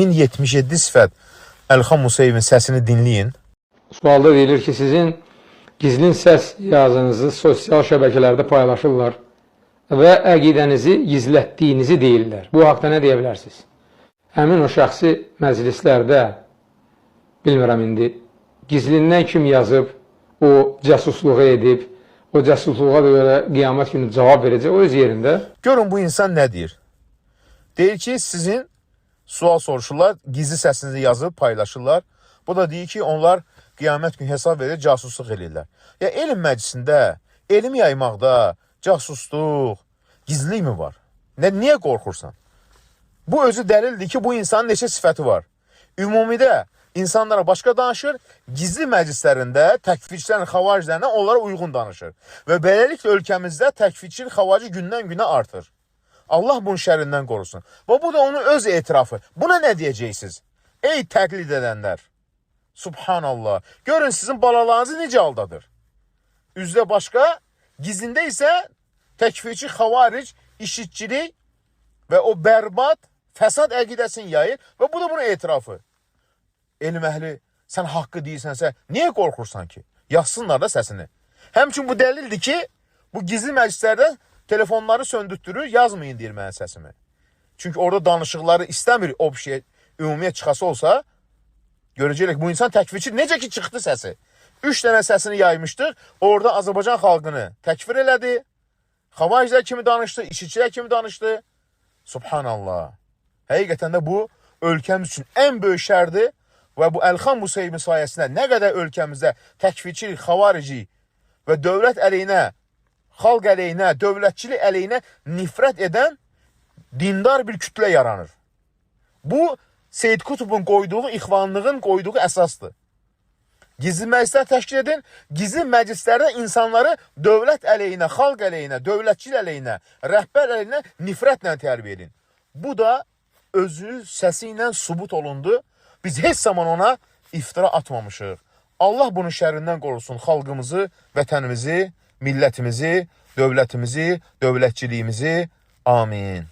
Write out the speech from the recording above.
1077 sifət Əlxan Musayevin səsini dinləyin. Sualda deyilir ki, sizin gizlin səs yazınızı sosial şəbəkələrdə paylaşırlar və əqidənizi gizlətdiyinizi deyirlər. Bu haqda nə deyə bilərsiniz? Həmin o şəxsi məclislərdə, bilmirəm indi, gizlindən kim yazıb, o cəsusluğu edib, o cəsusluğa da görə qiyamət günü cavab verəcək, o öz yerində. Görün bu insan nə deyir? Deyir ki, sizin sual soruşurlar, gizli səsinizi yazıb paylaşırlar. Bu da deyir ki, onlar qiyamət günü hesab verir, casusluq edirlər. Ya elm məclisində, elm yaymaqda casusluq, gizli mi var? Niyə qorxursan? Bu özü dəlildir ki, bu insanın neçə sifəti var. Ümumidə insanlara başqa danışır, gizli məclislərində təkfirçilərin, xavaricilərinə onlara uyğun danışır. Və beləliklə ölkəmizdə təkfirçi, xavarici gündən-günə artır. Allah bunun şərindən qorusun. Və bu da onun öz etirafı. Buna nə deyəcəksiniz? Ey təqlid edənlər! Subhanallah! Görün sizin balalarınızı necə aldadır. Üzdə başqa, gizlində isə təkfirçi, xavaric, işitçilik və o bərbad, fəsad əqidəsini yayır və bu da bunun etirafı. Elm əhli, sən haqqı deyirsənsə, niyə qorxursan ki? Yazsınlar da səsini. Həmçin bu dəlildir ki, bu gizli məclislərdə telefonları söndürtdürür, yazmayın deyir mənə səsimi. Çünki orada danışıqları istəmir o bir şey ümumiyyət çıxası olsa, görəcəklər bu insan təkfirçi, necə ki çıxdı səsi. 3 dənə səsini yaymışdıq, orada Azərbaycan xalqını təkfir elədi, xavaricilər kimi danışdı, işçilər kimi danışdı. Subhanallah. Həqiqətən də bu, ölkəmiz üçün ən böyük şərdir və bu Əlxan Musayevin sayəsində nə qədər ölkəmizdə təkfirçilik, xavarici və dövlət əleyhinə, xalq əleyhinə, dövlətçilik əleyhinə nifrət edən dindar bir kütlə yaranır. Bu, Seyyid Qutbun qoyduğu, ixvanlığın qoyduğu əsasdır. Gizli məclislər təşkil edin, gizli məclislərdə insanları dövlət əleyhinə, xalq əleyhinə, dövlətçilik əleyhinə, rəhbər əleyhinə nifrətlə tərbiyə edin. Bu da özü səsi ilə sübut olundu. Biz heç zaman ona iftira atmamışıq. Allah bunun şərrindən qorusun xalqımızı, vətənimizi, millətimizi, dövlətimizi, dövlətçiliyimizi. Amin.